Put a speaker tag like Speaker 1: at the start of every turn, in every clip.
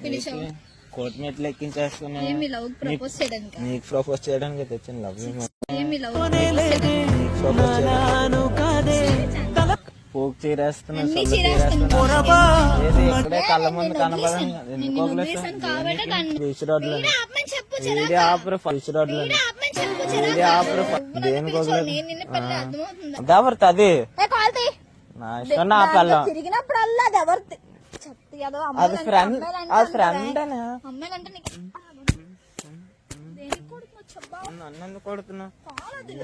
Speaker 1: పిలిచావు?
Speaker 2: కోర్టు మెట్లు ఎక్కించేస్తున్నా.
Speaker 1: ఏమి లవ్ ప్రపోజ్ చేయడానికి?
Speaker 2: నీకు ప్రపోజ్ చేయడానికి తెచ్చిన లవ్.
Speaker 1: ఏమి లవ్ ప్రపోజ్ చేయడానికి?
Speaker 2: నీకు ప్రపోజ్ పోక్ చీరేస్తున్నా,
Speaker 1: అన్ని
Speaker 2: సొల్లు
Speaker 1: చీరేస్తున్నా.
Speaker 2: చీరేస్తున్నా. ఏది ఇక్కడే కళ్ళ ముందు కనబడని
Speaker 1: నిన్ను వదిలేసాను కాబట్టి కన్ను.
Speaker 2: బీచ్ రోడ్లు
Speaker 1: వీడే ఆపమని చెప్పు
Speaker 2: వీడి
Speaker 1: చిరాకు.
Speaker 2: ఆపరు బీచ్ రోడ్లు
Speaker 1: వీడే ఆపమని చెప్పు
Speaker 2: వీడి
Speaker 1: చిరాకు.
Speaker 2: ఆపరు
Speaker 1: నువ్వు
Speaker 2: దేనికి
Speaker 1: నన్ను పిలిచావు,
Speaker 2: వదలదు.
Speaker 1: నేను నిన్ను పెళ్ళి అర్థమవుతుందా?
Speaker 2: అదెవరిది అది?
Speaker 1: ఏ కాల్ తీ.
Speaker 2: నా ఇష్టం నా పిల్ల.
Speaker 1: తిరిగినప్పుడల్లా అది ఎవరిది? చెప్తే ఏదో
Speaker 2: అది
Speaker 1: అమ్మాయిలంటే
Speaker 2: ఫ్రెండ్,
Speaker 1: అమ్మాయిలంటే
Speaker 2: అది ఫ్రెండ్
Speaker 1: అంటారా?
Speaker 2: అనే
Speaker 1: అమ్మాయిలంటే నీకు దేనికి కొడుకున్నావు చెప్పా?
Speaker 2: నన్ను కొడుతున్నా.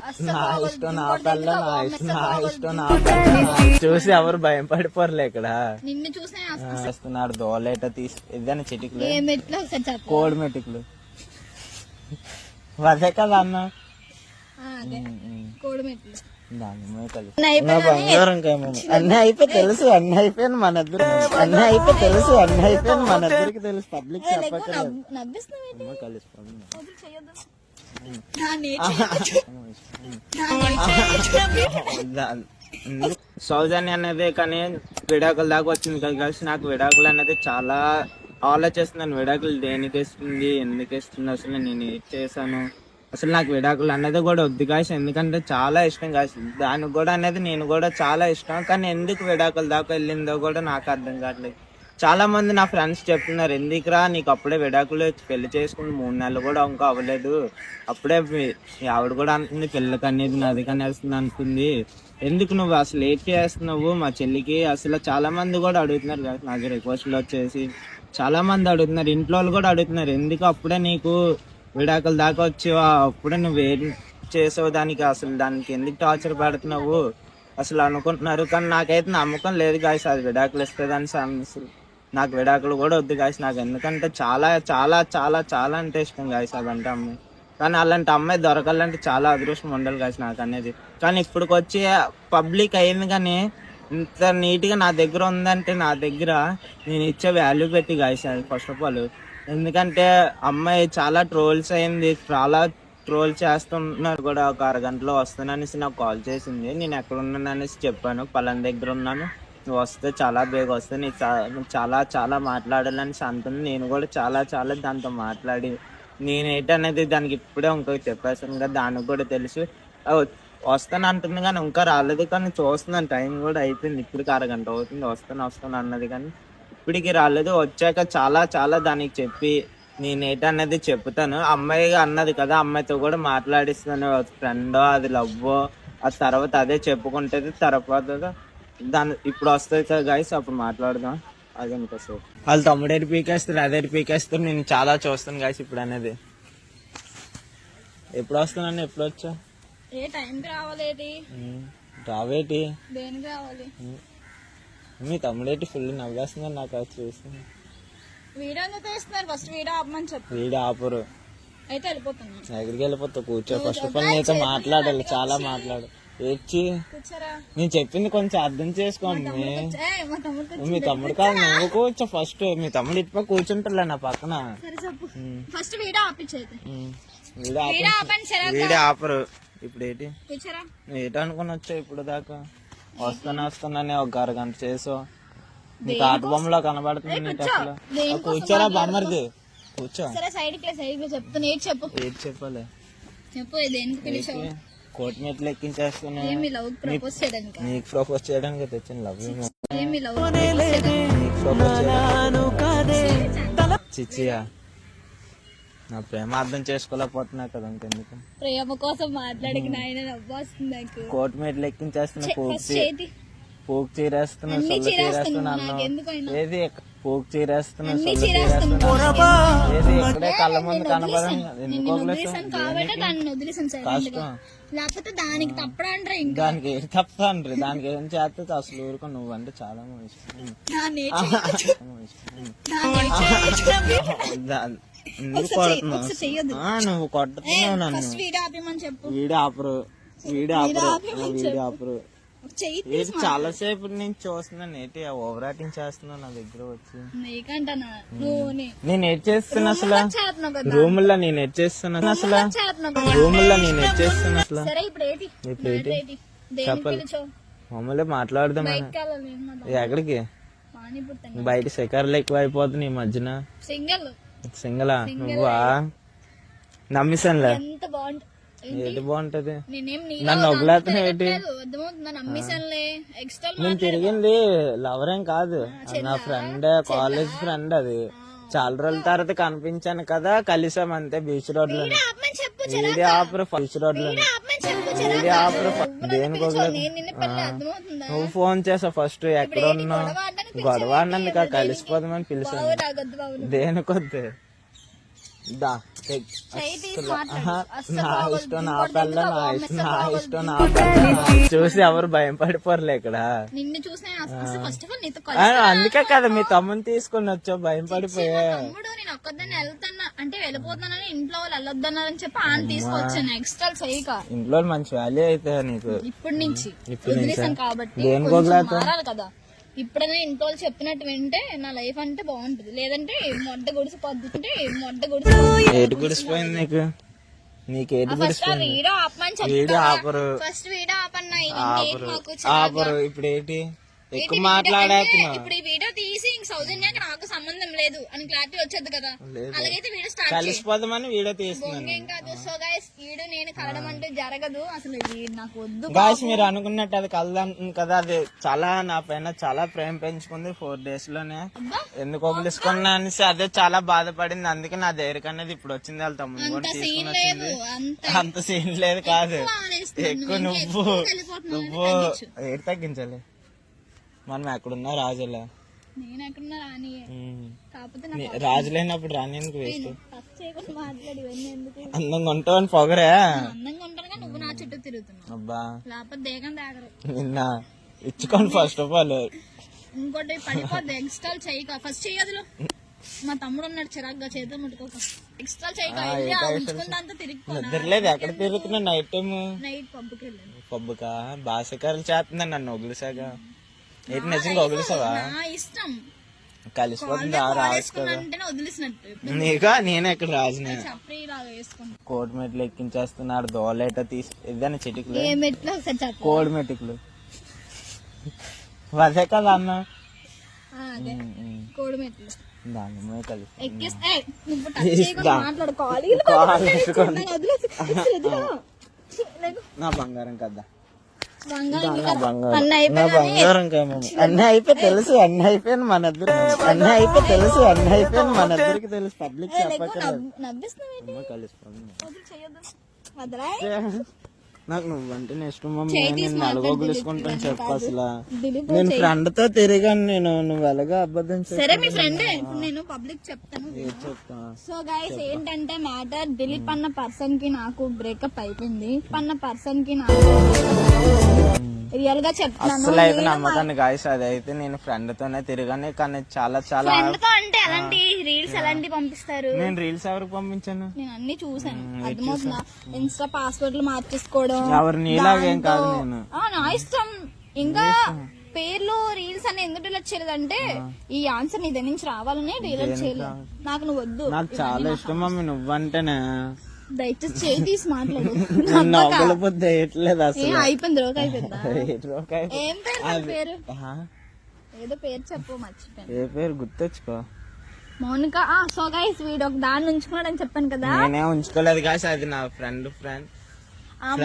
Speaker 1: అస్సలు
Speaker 2: నా
Speaker 1: బాగోదు.
Speaker 2: ఇష్టం నా
Speaker 1: ఇంకోటి
Speaker 2: పిల్ల,
Speaker 1: ఎందుకు
Speaker 2: నా
Speaker 1: అవ్వ?
Speaker 2: ఇష్టం
Speaker 1: మెసేజ్
Speaker 2: నా
Speaker 1: బాగోదు.
Speaker 2: ఇష్టం నా పిల్ల. చూసి ఎవరు భయం పడిపోరలే ఇక్కడ.
Speaker 1: నిన్ను చూసే
Speaker 2: చేస్తున్నాడు దోలేట తీసి ఏదైనా చిటికలు
Speaker 1: ఏ మెట్లో ఒకసారి చెప్పు.
Speaker 2: కోడి మెటికలు అదే కదా అన్న.
Speaker 1: అదే కోడి మెట్లు
Speaker 2: దాని కలిసి
Speaker 1: అయిపోయినా
Speaker 2: బంగారం కేమో అన్నీ అయిపోయి తెలుసు, అన్ని అయిపోయాను మన ఇద్దరు, అన్ని అయిపోయి తెలుసు, అన్ని అయిపోయాను మన ఇద్దరికి తెలుసు. పబ్లిక్ చెప్పక్కర్లేదు.
Speaker 1: నవ్విస్తున్నావేంటి?
Speaker 2: అమ్మ కలిసిపోయింది.
Speaker 1: వదిలి చెయ్యొద్దు. దాన్ని చేయొచ్చు.
Speaker 2: సౌజన్య అనేది కానీ విడాకుల దాకా వచ్చింది కదా కలిసి. నాకు విడాకులు అనేది చాలా ఆలోచిస్తున్నాను. విడాకులు దేనికి ఇస్తుంది, ఎందుకు ఇస్తుంది, అసలు నేను ఏం చేశాను, అసలు నాకు విడాకులు అనేది కూడా వద్దు కాసి. ఎందుకంటే చాలా ఇష్టం కాసి దానికి కూడా అనేది నేను కూడా చాలా ఇష్టం. కానీ ఎందుకు విడాకుల దాకా వెళ్ళిందో కూడా నాకు అర్థం కావట్లేదు. చాలా మంది నా ఫ్రెండ్స్ చెప్తున్నారు, ఎందుకురా నీకు అప్పుడే విడాకులు, పెళ్లి చేసుకుని 3 నెలలు కూడా ఇంకా అవ్వలేదు, అప్పుడే మీ ఆవిడ కూడా అంటుంది పెళ్ళికి అనేది నాది కనేస్తుంది అనుకుంది, ఎందుకు నువ్వు అసలు ఏం చేస్తున్నావు మా చెల్లికి. అసలు చాలా మంది కూడా అడుగుతున్నారు కదా నాకు రిక్వెస్ట్లు వచ్చేసి, చాలా మంది అడుగుతున్నారు, ఇంట్లో వాళ్ళు కూడా అడుగుతున్నారు, ఎందుకు అప్పుడే నీకు విడాకుల దాకా వచ్చావా, అప్పుడే నువ్వేం చేసావు దానికి, అసలు దానికి ఎందుకు టార్చర్ పెడుతున్నావు అసలు అనుకుంటున్నారు. కానీ నాకైతే నమ్మకం లేదు గాయస్ అది విడాకులు ఇస్తుందని. అసలు నాకు విడాకులు కూడా వద్దు గాయస్. నాకు ఎందుకంటే చాలా చాలా చాలా చాలా అంటే ఇష్టం గాయస్ అదంటే అమ్మాయి. కానీ అలాంటి అమ్మాయి దొరకాలంటే చాలా అదృష్టం ఉండాలి గాయస్ నాకు అనేది. కానీ ఇప్పటికి వచ్చి పబ్లిక్ అయింది కానీ ఇంత నీట్గా నా దగ్గర ఉందంటే నా దగ్గర నేను ఇచ్చే వాల్యూ పెట్టి గాయస్ అది ఫస్ట్ ఆఫ్ ఆల్. ఎందుకంటే అమ్మాయి చాలా ట్రోల్స్ అయింది, చాలా ట్రోల్ చేస్తున్నారు కూడా. ఒక అరగంటలో వస్తాననేసి నాకు కాల్ చేసింది. నేను ఎక్కడ ఉన్నాను అనేసి చెప్పాను, పలానా దగ్గర ఉన్నాను, నువ్వు వస్తే చాలా బేగ వస్తే నువ్వు చాలా చాలా మాట్లాడాలని అంటుంది. నేను కూడా చాలా చాలా దాంతో మాట్లాడి నేను ఏంటనేది దానికి ఇప్పుడే ఇంకొక చెప్పేసాను కదా, దానికి కూడా తెలుసు. వస్తాను అంటుంది కానీ ఇంకా రాలేదు. కానీ చూస్తున్నాను, టైం కూడా అయిపోయింది, ఇప్పటికి అరగంట అవుతుంది. వస్తాను అన్నది కానీ ఇప్పటికి రాలేదు. వచ్చాక చాలా చాలా దానికి చెప్పి నేనేటనేది చెప్తాను. అమ్మాయి అన్నది కదా, అమ్మాయితో కూడా మాట్లాడిస్తాను, ఫ్రెండో అది లవ్వో, ఆ తర్వాత అదే చెప్పుకుంటుంది. తర్వాత దాని ఇప్పుడు వస్తుంది కదా గైస్, అప్పుడు మాట్లాడదాం. అదే ఇంకోసారి వాళ్ళ తమ్ముడు ఎడి పీకేస్తారు, అదే పీకేస్తారు. నేను చాలా చూస్తాను గైస్ ఇప్పుడు అనేది. ఎప్పుడు వస్తానని ఎప్పుడు వచ్చా?
Speaker 1: ఏ టైంకి రావాలేటి?
Speaker 2: రావేటి?
Speaker 1: దేనికి రావాలి?
Speaker 2: మీ తమ్ముడేటి ఫుల్ నవ్వేస్తున్నాను నాకు అది చూస్తుంది.
Speaker 1: వీడియో ఎందుకు తీస్తున్నారు? ఫస్ట్ వీడియో ఆపమని చెప్పు.
Speaker 2: వీడియో ఆపరు.
Speaker 1: అయితే వెళ్ళిపోతున్నా.
Speaker 2: ఎక్కడికి వెళ్ళిపోతావు? కూర్చో. ఫస్ట్ ఆఫ్ ఆల్ నీతో మాట్లాడాలి, చాలా మాట్లాడు. ఏడ్చి
Speaker 1: కూర్చోరా.
Speaker 2: నేను చెప్పింది కొంచెం అర్థం చేసుకోండి.
Speaker 1: మా తమ్ముడు
Speaker 2: మీ తమ్ముడు కాదు, నువ్వు కూర్చో ఫస్ట్. మీ తమ్ముడు ఇటుపక్క కూర్చుంటాలే నా పక్కన.
Speaker 1: సరే చెప్పు. ఫస్ట్ వీడియో ఆపించైతే.
Speaker 2: వీడియో వీడియో ఆపరు. ఇప్పుడు ఏంటి
Speaker 1: కూర్చోరా.
Speaker 2: ఏంటి అనుకుని వచ్చావు ఇప్పుడు దాకా? వస్తానే ఒక అరగంట చేసో నీకు ఆట బొమ్మలో కనబడుతుంది నీకు అసలు. కూర్చోరా బామ్మర్ది, కూర్చో.
Speaker 1: సరే సైడ్ కి చెప్తాను. ఏంటి చెప్పు.
Speaker 2: ఏది చెప్పాలి
Speaker 1: చెప్పు. దేనికి పిలిచావు?
Speaker 2: కోర్టు మెట్లు ఎక్కించేస్తున్నా.
Speaker 1: ఏమి లవ్ ప్రపోజ్ చేయడానికి?
Speaker 2: నీకు ప్రపోజ్ చేయడానికి తెచ్చిన లవ్.
Speaker 1: ఏమి లవ్ ప్రపోజ్ చేయడానికి?
Speaker 2: నీకు ప్రపోజ్ చేయడానికి చిచ్చియా. నా ప్రేమ అర్థం చేసుకోలేకపోతున్నా కదా ఇంకెందుకు.
Speaker 1: ప్రేమ కోసం మాట్లాడికి నాయన నవ్వొస్తుంది నాకు.
Speaker 2: కోర్టు మెట్లు ఎక్కించేస్తున్నా, పోక్ చీరేస్తున్నా,
Speaker 1: అన్ని
Speaker 2: సొల్లు చీరేస్తున్నా.
Speaker 1: నాకెందుకైనా
Speaker 2: ఏది పోక్ చీరేస్తున్నా,
Speaker 1: అన్ని
Speaker 2: సొల్లు
Speaker 1: చీరేస్తున్నా.
Speaker 2: చీరేస్తున్నా. ఏది ఇక్కడే కళ్ళ ముందు కనబడని
Speaker 1: నిన్ను వదిలేసాను కాబట్టి దాన్ని వదిలేసాను సైలెంట్ గా. లేకపోతే దానికి తప్పడంటారా? ఇంకా
Speaker 2: దానికి ఏం తప్పండ్రి, దానికి ఏం చేస్తే అసలు ఊరుకో. నువ్వంటే చాలా ఇష్టం.
Speaker 1: దాన్ని
Speaker 2: ఎందుకు కొడుతున్నావు? నువ్వు కొడుతున్నావు నన్ను.
Speaker 1: ఫస్ట్ వీడియో ఆపమని చెప్పు.
Speaker 2: వీడియో ఆపరు, వీడియో ఆపరు. ఏంటి చాలా సేపు నేను చూస్తున్నాను, ఏంటి ఓవర్ యాక్టింగ్ చేస్తున్నావు నా దగ్గర వచ్చి.
Speaker 1: నీకంటనా నువ్వు
Speaker 2: నేను ఎడ్ చేస్తున్నా అసలు రూముల్లో, నేను ఎడ్ చేస్తున్నా అసలు రూముల్లో, నేను ఎడ్ చేస్తున్నా అసలు.
Speaker 1: సరే ఇప్పుడు ఏంటి
Speaker 2: చెప్పాలి. మామూలుగా మాట్లాడదాం.
Speaker 1: బయటకి వెళ్ళాలి.
Speaker 2: ఎక్కడికి?
Speaker 1: మా పానీపూరి తిన్నా.
Speaker 2: బయట శిఖర్లు ఎక్కువ అయిపోతుంది ఈ మధ్యన. సింగలా నువ్వా? నమ్మిసానులే.
Speaker 1: ఎంత బాగుంటుంది.
Speaker 2: ఏది బాగుంటది?
Speaker 1: నేనేం
Speaker 2: నన్ను వదిలేతనే ఏంటి?
Speaker 1: అర్థమవుతుందా? నమ్మేసానులే. ఎక్స్ట్రా
Speaker 2: నేను తిరిగింది లవర్ ఏం కాదు, నా ఫ్రెండ్, కాలేజ్ ఫ్రెండ్. అది చాలా రోజుల తర్వాత కనిపించాను కదా, కలిసాం అంతే బీచ్ రోడ్ లో.
Speaker 1: ఆపమని చెప్పు.
Speaker 2: ఏది ఆపరు బీచ్ రోడ్ లో?
Speaker 1: ఆపమని చెప్పు.
Speaker 2: ఏది ఆపరు? దేనికి
Speaker 1: నేను నిన్న పెళ్ళి. అర్థమవుతుందా?
Speaker 2: నువ్వు ఫోన్ చేసావు ఫస్ట్, ఎక్కడ ఉన్నావు? గొడవ అన్నందుకు కలిసిపోదామని పిలిచాను.
Speaker 1: రాగొద్దు బాబు.
Speaker 2: దేనికొద్దు? దా
Speaker 1: చెయ్యి తీసి
Speaker 2: నా ఇష్టం, నా పిల్ల, నా ఇష్టం, నా ఇష్టం, నా పిల్ల చూసి ఎవరు భయం పడిపోరలే ఇక్కడ.
Speaker 1: నిన్ను చూసి ఫస్ట్ ఆఫ్ ఆల్ నీతో
Speaker 2: అందుకే కదా మీ తమ్ముని తీసుకొని వచ్చావు, భయం పడిపోయా.
Speaker 1: తమ్ముడు నేను ఒక్కదాన్ని వెళ్తున్నా అంటే వెళ్ళిపోతున్నానని ఇంట్లో వాళ్ళు వెళ్ళొద్దన్నారని చెప్పి ఆయన తీసుకొచ్చాను. ఎక్స్ట్రా చెయ్యక.
Speaker 2: ఇంట్లో మంచి వాల్యూ అయితే నీకు
Speaker 1: ఇప్పటి నుంచి వదిలేసాను కాబట్టి
Speaker 2: దేనికి
Speaker 1: మారాలి కదా. ఇప్పుడైనా ఇంట్లో వాళ్ళు చెప్పినట్టు వింటే నా లైఫ్ అంటే బాగుంటది. లేదంటే మొడ్డ గుడిసి పొద్దుంటే మొడ్డ గుడిసి.
Speaker 2: ఏటి గుడిసిపోయింది నీకు? నీకేటి గుడిసిపోయింది?
Speaker 1: వీడియో ఆపమని
Speaker 2: వీడియో ఆపరు,
Speaker 1: ఫస్ట్ వీడియో ఆపన్నా.
Speaker 2: ఆపరు. ఇప్పుడు ఏంటి ఎక్కువ మాట్లాడేస్తున్నావు?
Speaker 1: ఇప్పుడు ఈ వీడియో తీసి ఇంక సౌజన్యాకి నాకు సంబంధం లేదు అని క్లారిటీ వచ్చేది కదా. అలాగైతే వీడియో స్టార్ట్
Speaker 2: కలిసిపోదామని వీడియో తీస్తున్నాను.
Speaker 1: ఏం కాదు. సో గైస్ వీడియో నేను కలడం అంటే జరగదు అసలు. నాకు వద్దు
Speaker 2: గాయస్, మీరు అనుకున్నట్టు అది కలదాం కదా. అది చాలా నా పైన చాలా ప్రేమ పెంచుకుంది 4 days లోనే. ఎందుకు వదిలేసుకున్నా అనేసి అదే చాలా బాధపడింది. అందుకే నా ధైర్యం అనేది ఇప్పుడు వచ్చింది. వాళ్ళ తమ్ముడు కూడా తీసుకుని వచ్చింది. అంత సీన్ లేదు కాదు, ఎక్కువ. నువ్వు ఏడు తగ్గించాలి. మనం ఎక్కడున్నా రాజులే.
Speaker 1: నేను ఎక్కడున్నా రాని. కాకపోతే
Speaker 2: రాజు లేనప్పుడు రాని ఎందుకు వేస్ట్?
Speaker 1: మాట్లాడి
Speaker 2: అందంగా ఉంటావు అని పొగరే.
Speaker 1: అందంగా ఉంటాను నువ్వు నా చుట్టూ తిరుగుతున్నావు.
Speaker 2: అబ్బా
Speaker 1: లేకపోతే దేగం దాగరు.
Speaker 2: నిన్న ఇచ్చుకోండి ఫస్ట్ ఆఫ్ ఆల్.
Speaker 1: ఇంకోటి పడిపోద్ది. ఎక్స్ట్రా చెయ్యక. ఫస్ట్ చెయ్యదులు. మా తమ్ముడు ఉన్నాడు చిరాగ్గా, చేతులు ముట్టుకోక. ఎక్స్ట్రా చెయ్యక. ఉంచుకుందంతా
Speaker 2: నిద్రలేదు. ఎక్కడ తిరుగుతున్నా? నైట్ టైమ్
Speaker 1: నైట్ పబ్బుకి వెళ్ళాను.
Speaker 2: పబ్బుకా? బాసకారులు చేస్తుందండి నన్ను వదిలేసాగా. ఏంటి నిజంగా వదిలేసావా?
Speaker 1: ఇష్టం
Speaker 2: కలిసిపోతుంది. రాజు కదా
Speaker 1: వదిలేసినట్టు.
Speaker 2: నీగా నేను ఎక్కడ రాజునే.
Speaker 1: చప్రీ లాగా వేసుకుంటా.
Speaker 2: కోడి మెట్లు ఎక్కించేస్తున్నాడు. దోలేట తీసి ఏదైనా చిటికలు,
Speaker 1: ఏ మెట్లు ఒకసారి చెప్పు.
Speaker 2: కోడి మెట్టుకులు అదే కదా అన్న.
Speaker 1: అదే కోడి మెట్లు
Speaker 2: దాని కలిసి
Speaker 1: ఎక్కిస్తే నువ్వు టచ్ చేయకుండా మాట్లాడు.
Speaker 2: నా బంగారం కదా.
Speaker 1: అన్న
Speaker 2: అన్నీ అయిపోయి తెలుసు, అన్ని అయిపోయింది మన ఇద్దరు. అన్ని అయిపోయి తెలుసు, అన్ని అయిపోయింది మన ఇద్దరికి తెలుసు. పబ్లిక్ చెప్పక్కర్లేదు. కలిసిపోయింది. నాకు నువ్వంటే ఇష్టం మమ్మీ. నేను నలుగొగులుసుకుంటాను చెప్పు. అసలు నేను ఫ్రెండ్ తో తిరిగాను నేను. నువ్వు ఎలాగా అబద్ధం
Speaker 1: సరే మీ ఫ్రెండ్. ఇప్పుడు నేను పబ్లిక్ చెప్తాను.
Speaker 2: చెప్తా.
Speaker 1: సో గైస్ ఏంటంటే మ్యాటర్, దిలీప్ అన్న పర్సన్ కి నాకు బ్రేకప్ అయిపోయింది. అన్న పర్సన్ కి నాకు రియల్ గా చెప్తాను.
Speaker 2: అసలు అయితే నమ్మకాన్ని గాయస్. అదైతే నేను ఫ్రెండ్ తోనే తిరిగాను. కానీ చాలా చాలా
Speaker 1: అంటే ఎలాంటి రీల్స్ ఎలాంటి పంపిస్తారు?
Speaker 2: నేను రీల్స్ ఎవరికి పంపించాను?
Speaker 1: నేను అన్ని చూసాను. అర్థమవుతుందా? ఇన్స్టా పాస్వర్డ్లు మార్చేసుకోవడం.
Speaker 2: ఎవరు నీలాగేం కాదు నేను.
Speaker 1: నా ఇష్టం. ఇంకా పేర్లు రీల్స్ అని ఎందుకు డిలీట్ చేయలేదంటే ఈ ఆన్సర్ నీ దగ్గర నుంచి రావాలని డిలీట్ చేయలేదు. నాకు నువ్వు వద్దు.
Speaker 2: నాకు చాలా ఇష్టం మమ్మీ నువ్వంటేనే.
Speaker 1: దయచేసి చేయి తీసి మాట్లాడు.
Speaker 2: వేయట్లేదు అసలు.
Speaker 1: అయిపోయింది. రోక్ అయిపోయిందా? ఏం పేరు? ఏదో పేరు చెప్పు, మర్చిపోయాను.
Speaker 2: ఏ పేరు గుర్తొచ్చుకో.
Speaker 1: మౌనిక. సో గైస్ వీడు ఒక దాన్ని ఉంచుకున్నాడని చెప్పాను కదా.
Speaker 2: నేనే ఉంచుకోలేదు గాయస్. అది నా ఫ్రెండ్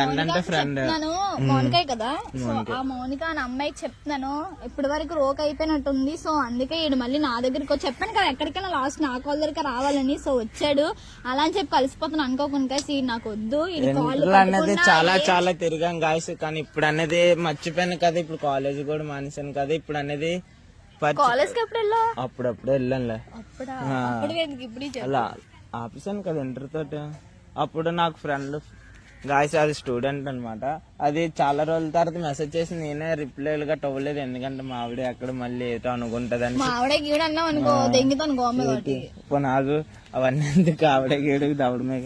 Speaker 2: అంటే ఫ్రెండ్.
Speaker 1: చెప్తున్నాను మౌనిక కదా. సో ఆ మౌనిక అని అమ్మాయికి చెప్తున్నాను. ఇప్పటి వరకు రోక్ అయిపోయినట్టుంది. సో అందుకే ఈడు మళ్ళీ నా దగ్గరికి వచ్చి చెప్పాను కదా ఎక్కడికైనా లాస్ట్ నా కాల్ దగ్గర రావాలని. సో వచ్చాడు. అలా అని చెప్పి కలిసిపోతాను అనుకోకుండా. నాకు వద్దు.
Speaker 2: అనేది చాలా చాలా తిరిగాం గాయస్. కానీ ఇప్పుడు అనేది మర్చిపోయాను కదా. ఇప్పుడు కాలేజ్ కూడా మానేశాను కదా. ఇప్పుడు అనేది
Speaker 1: కాలేజ్ కి ఎప్పుడు వెళ్ళా?
Speaker 2: అప్పుడప్పుడు వెళ్ళానులే. అలా ఆపేసాను కదా ఇంటర్ తోటి. అప్పుడు నాకు ఫ్రెండ్ గాయస్, అది స్టూడెంట్ అనమాట. అది చాలా రోజుల తర్వాత మెసేజ్ చేసి నేనే రిప్లై గట్ట అవ్వలేదు. ఎందుకంటే మా ఆవిడ ఎక్కడ మళ్ళీ ఏటో అనుకుంటదని. నాకు అవన్నీ ఎందుకు ఆవిడ గీడుకు దవడమే.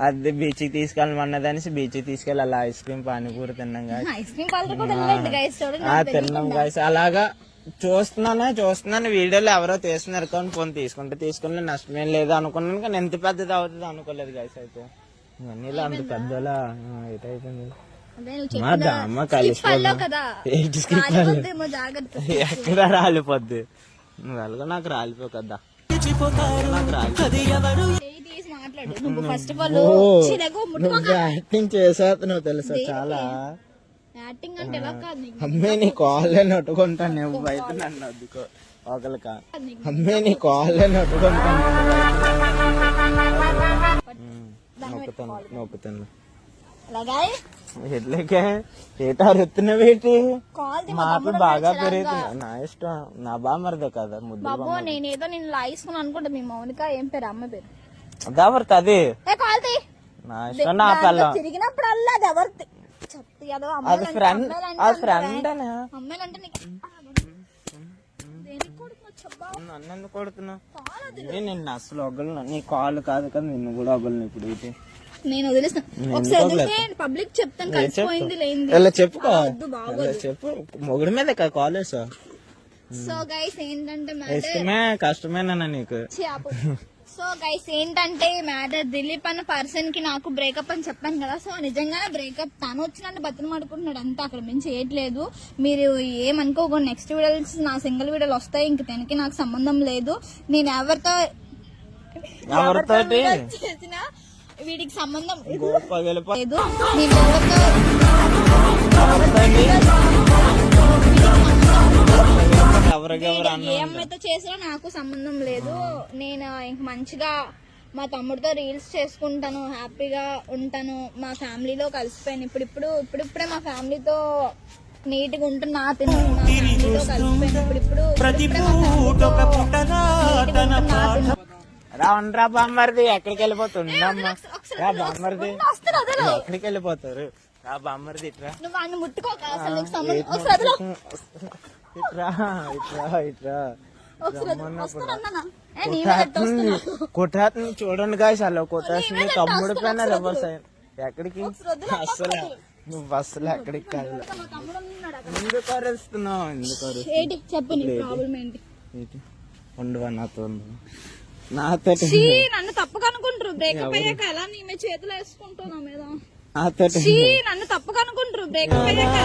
Speaker 2: అది బీచ్ కి తీసుకెళ్ళమన్నదనేసి బీచ్ కి తీసుకెళ్ళి అలా ఐస్ క్రీమ్ పానీపూరి తిన్నాం తిన్నాం గాయస్. అలాగా చూస్తున్నాను వీడియోలో ఎవరో తీస్తున్నారు కానీ ఫోన్ తీసుకుంటే నష్టమేం లేదు అనుకున్నాను. కానీ ఎంత పెద్దది అవుతుంది అనుకోలేదు గాయస్. అయితే ఇవన్నీ అంత పెద్దలా ఏటైపోయింది. ఎక్కడ రాలిపోద్ది. నువ్వు వెళ్ళగా నాకు రాలిపో కదా
Speaker 1: చేయి తీసి మాట్లాడు నువ్వు ఫస్ట్ ఆఫ్ ఆల్
Speaker 2: నువ్వు యాక్టింగ్ చేసేస్తున్నావు తెలుసా చాలా.
Speaker 1: యాక్టింగ్ అంటే ఎలా కాదు నీకు
Speaker 2: అమ్మే నీ కాళ్ళే నొట్టుకుంటాను నువ్వు బయట నన్ను అద్దుకో ఒకరిక. అమ్మే నీ కాళ్ళే నొట్టుకుంటాను నొక్కుతాను
Speaker 1: అలాగా
Speaker 2: ఎట్లకే ఏటా రుత్తున్నవేటి
Speaker 1: కాల్
Speaker 2: మాటలు బాగా పెరుగుతున్నాయి. నా ఇష్టం నా బామర్దే కదా ముద్దు
Speaker 1: బాబు నేనేదో నేను లాగేసుకున్నాను అనుకుంటా మీ మౌనిక ఏం పేరు అమ్మ పేరు
Speaker 2: దావర్త అది
Speaker 1: ఏ కాల్ తీ
Speaker 2: నా ఇష్టం. నా పిల్లం
Speaker 1: తిరిగినప్పుడల్లా అది ఎవరు చెప్తే ఏదో
Speaker 2: అది ఫ్రెండ్ అది ఫ్రెండ్ అనే
Speaker 1: అమ్మాయిలంటే నీకు దేనికి కొడుతున్నావు చెప్పా
Speaker 2: నన్ను ఎందుకు కొడుతున్నావు? నిన్ను అసలు వగలను. నీ కాళ్ళు కాదు కదా నిన్ను కూడా వగలను ఇప్పుడు ఇటు.
Speaker 1: నేను వదిలేస్తాను ఒకసారి పబ్లిక్ చెప్తాను కలిసిపోయింది లేని
Speaker 2: ఇలా చెప్పుకో చెప్పు మొగుడి మీద కాలేజ్
Speaker 1: సో గైస్ ఏంటంటే
Speaker 2: ఇష్టమే కష్టమేనా నీకు?
Speaker 1: సో గైస్ ఏంటంటే మ్యాటర్ దిలీప్ అన్న పర్సన్ కి నాకు బ్రేకప్ అని చెప్పాను కదా. సో నిజంగానే బ్రేకప్ తను వచ్చినట్టు బతులు ఆడుకుంటున్నాడు అంతా, అక్కడ మించి చేయట్లేదు. మీరు ఏమనుకోకండి, నెక్స్ట్ వీడియోస్ నా సింగిల్ వీడియోలు వస్తాయి. ఇంక తనకి నాకు సంబంధం లేదు. నేను ఎవరితో చేసినా వీడికి సంబంధం లేదు. నేను ఏ అమ్మాయితో చేసినా నాకు సంబంధం లేదు. నేను ఇంక మంచిగా మా తమ్ముడితో రీల్స్ చేసుకుంటాను, హ్యాపీగా ఉంటాను, మా ఫ్యామిలీలో కలిసిపోయాను. ఇప్పుడిప్పుడే మా ఫ్యామిలీతో నీట్ గా ఉంటున్నా, మా ఫ్యామిలీలో కలిసిపోయాను. ఇప్పుడు
Speaker 2: రావణరా బామ్మర్ది ఎక్కడికి వెళ్ళిపోతుండమ్మా? రా బామ్మర్ది ఎక్కడికి వెళ్ళిపోతారు? రా బామ్మర్ది ఇట్రా.
Speaker 1: నువ్వు వాడిని ముట్టుకోక అసలు నీకు సంబంధం ఒకసారి
Speaker 2: ఇట్రా ఇట్రా ఇట్రా కొట్టాతని చూడండి గాయస్. అలా కొట్టేస్తుంది తమ్ముడు పైన రివర్స్ అయ్యింది. ఎక్కడికి అసలు నువ్వు అసలు ఎక్కడికి కాదు. ఎందుకు అరుస్తున్నావు? ఎందుకు
Speaker 1: చెప్పు నీ ప్రాబ్లం ఏంటి?
Speaker 2: ఉండవా నాతో? నాతో
Speaker 1: నన్ను తప్పుగా అనుకుంటారు. బ్రేకప్ అయ్యాక ఎలా నీ మీద చేతులు వేసుకుంటావు నా మీద?
Speaker 2: నాతో
Speaker 1: నన్ను తప్పుగా అనుకుంటారు. బ్రేకప్ అయ్యాక